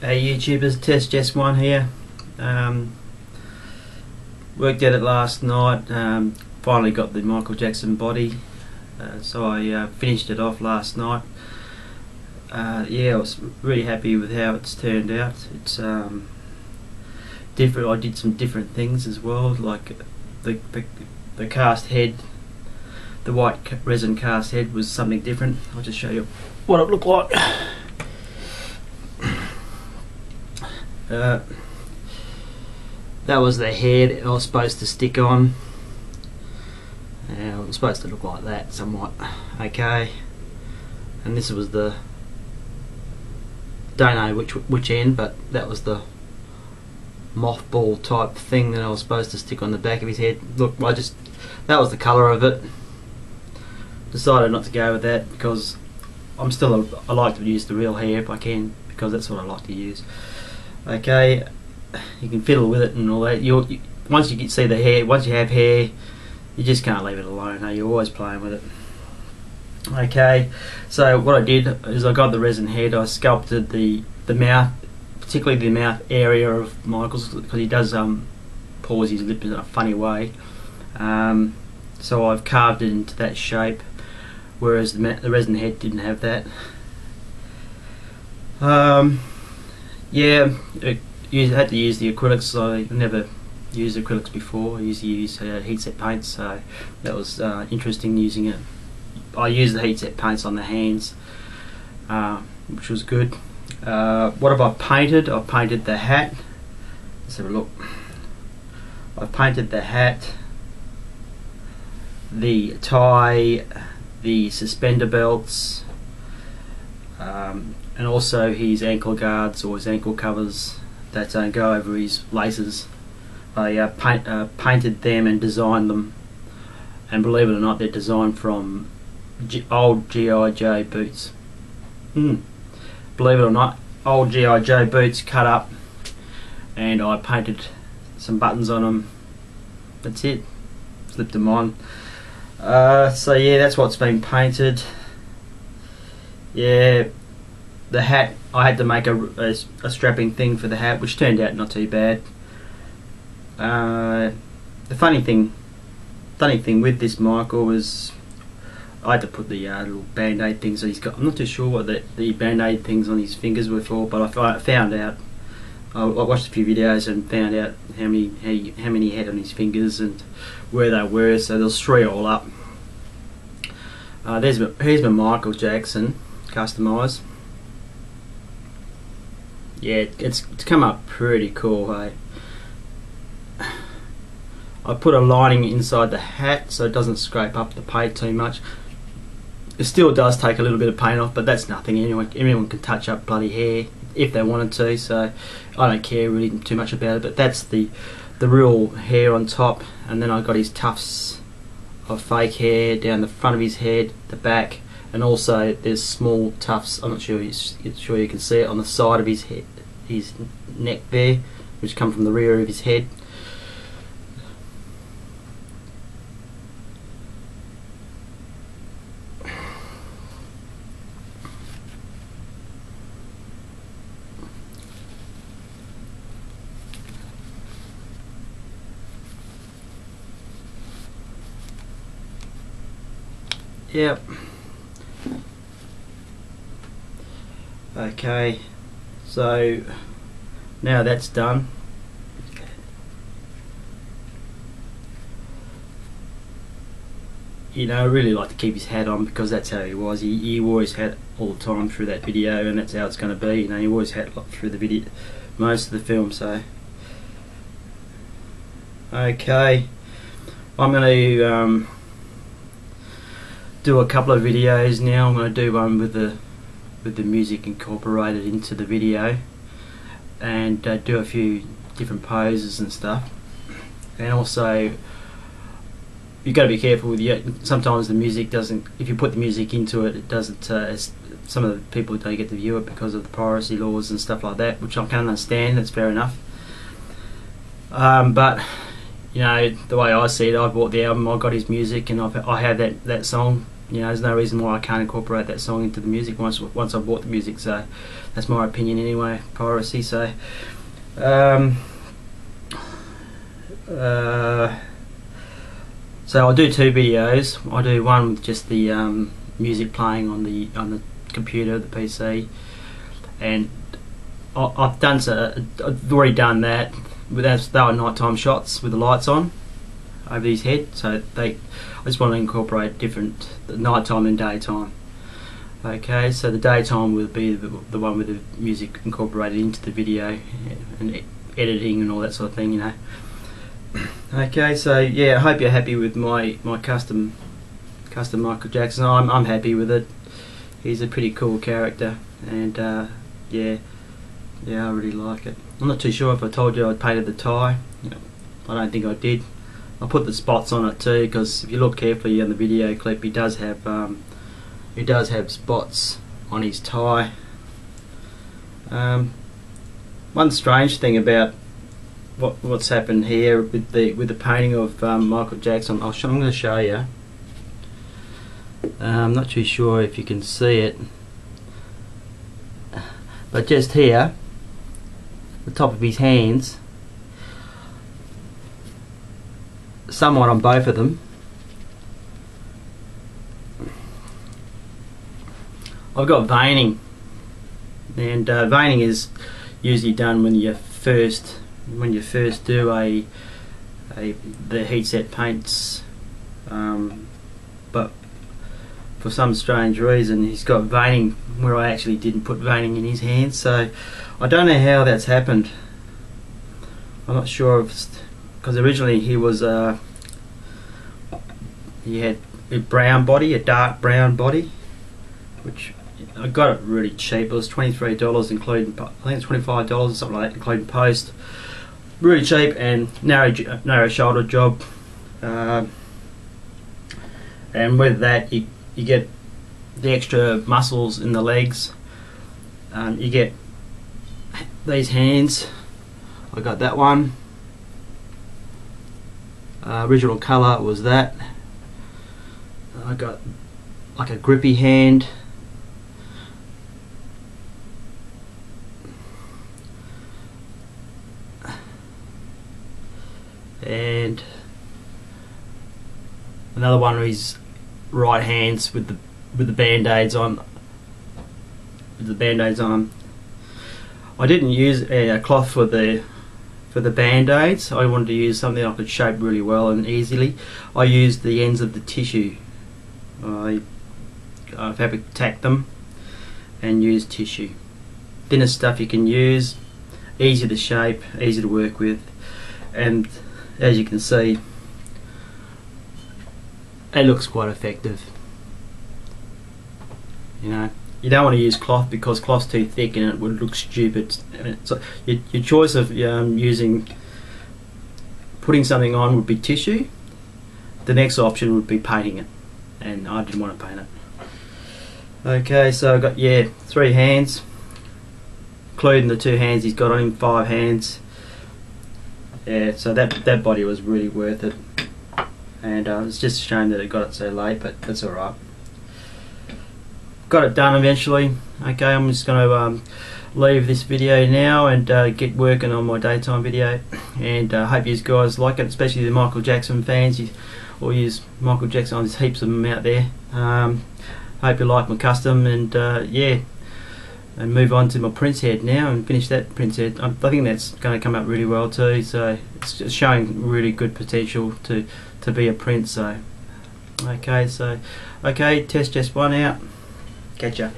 Hey YouTubers, Test Just One here. Worked at it last night, finally got the Michael Jackson body, so I finished it off last night. Yeah, I was really happy with how it's turned out. It's different. I did some different things as well, like the cast head, the white resin cast head was something different. I'll just show you what it looked like. That was the head I was supposed to stick on. It was supposed to look like that somewhat. Okay, and this was the, don't know which end, but that was the mothball type thing that I was supposed to stick on the back of his head. Look, that was the colour of it. Decided not to go with that because I like to use the real hair if I can, because that's what I like to use. Okay, you can fiddle with it and all that. Once you see the hair, once you have hair, you just can't leave it alone. You're always playing with it. Okay, so what I did is I got the resin head. I sculpted the mouth, particularly the mouth area of Michael's, because he does pause his lip in a funny way. So I've carved it into that shape, whereas the resin head didn't have that. Yeah, I had to use the acrylics. I never used acrylics before. I usually use heat set paints, so that was interesting using it. I used the heat set paints on the hands, which was good. What have I painted? I've painted the hat. Let's have a look. I've painted the hat, the tie, the suspender belts, and also his ankle guards or his ankle covers that go over his laces. I painted them and designed them, and believe it or not, they're designed from old G.I. Joe boots. Believe it or not, old G.I. Joe boots cut up, and I painted some buttons on them. That's it, slipped them on. So yeah, that's what's been painted. Yeah, the hat, I had to make a strapping thing for the hat, which turned out not too bad. The funny thing with this Michael was I had to put the little band-aid things that he's got. I'm not too sure what the band-aid things on his fingers were for, but I found out. I watched a few videos and found out how many he had on his fingers and where they were. So there's 3 all up. Here's my Michael Jackson customised. Yeah, it's come up pretty cool, hey. I put a lining inside the hat so it doesn't scrape up the paint too much. It still does take a little bit of paint off, but that's nothing. Anyone can touch up bloody hair if they wanted to, so I don't care really too much about it. But that's the real hair on top, and then I got his tufts of fake hair down the front of his head, the back, and also there's small tufts. I'm not sure you can see it on the side of his head, his neck there, which come from the rear of his head. Yep. Okay, so now that's done. I really like to keep his hat on because that's how he was. He wore his hat all the time through that video, and that's how it's going to be. He wore his hat through the video, most of the film. So, okay, I'm going to do a couple of videos now. I'm going to do one with the music incorporated into the video, and do a few different poses and stuff. And also, you've got to be careful with sometimes the music doesn't, if you put the music into it, it doesn't, some of the people don't get to view it because of the piracy laws and stuff like that, which I can understand. That's fair enough. But the way I see it, I bought the album, I got his music, and I have that song you know, there's no reason why I can't incorporate that song into the music once I've bought the music. So that's my opinion anyway. Piracy. So so I'll do two videos. I'll do one with just the music playing on the computer, the PC, and I've already done that. They were nighttime shots with the lights on over his head. So I just want to incorporate different nighttime and daytime. Okay, so the daytime will be the one with the music incorporated into the video and editing and all that sort of thing, you know. Okay, so yeah, I hope you're happy with my custom Michael Jackson. I'm happy with it. He's a pretty cool character, and yeah, I really like it. I'm not too sure if I told you I'd painted the tie. You know, I don't think I did. I put the spots on it too, because if you look carefully in the video clip, he does have spots on his tie. One strange thing about what's happened here with the painting of Michael Jackson, I'm going to show you. I'm not too sure if you can see it, but just here, the top of his hands, somewhat on both of them, I've got veining, and veining is usually done when you first do the heat set paints, but for some strange reason he's got veining where I actually didn't put veining in his hands. So I don't know how that's happened. I'm not sure if it's because originally he had a brown body, a dark brown body, which I got it really cheap. It was $23 including, I think it's $25 or something like that, including post. Really cheap, and narrow shoulder job, and with that you get the extra muscles in the legs. You get these hands. I got that one. Original colour was that. I got like a grippy hand. And another one of his right hands with the band-aids on. I didn't use a cloth for the band-aids. I wanted to use something I could shape really well and easily. I used the ends of the tissue. I fabric tacked them and used tissue. Thinnest stuff you can use, easy to shape, easy to work with, and as you can see, it looks quite effective. You know, you don't want to use cloth because cloth's too thick and it would look stupid. So your choice of putting something on would be tissue. The next option would be painting it, and I didn't want to paint it. Okay, so I've got 3 hands, including the 2 hands he's got on him, 5 hands. Yeah, so that body was really worth it, and it's just a shame that it got it so late, but that's alright. Got it done eventually. Okay, I'm just going to leave this video now and get working on my daytime video, and hope you guys like it, especially the Michael Jackson fans. Or use Michael Jackson. There's heaps of them out there. Hope you like my custom, and yeah, and move on to my Prince head now and finish that Prince head. I think that's going to come up really well too, so it's showing really good potential to be a Prince. So okay, test just one out. Catch ya.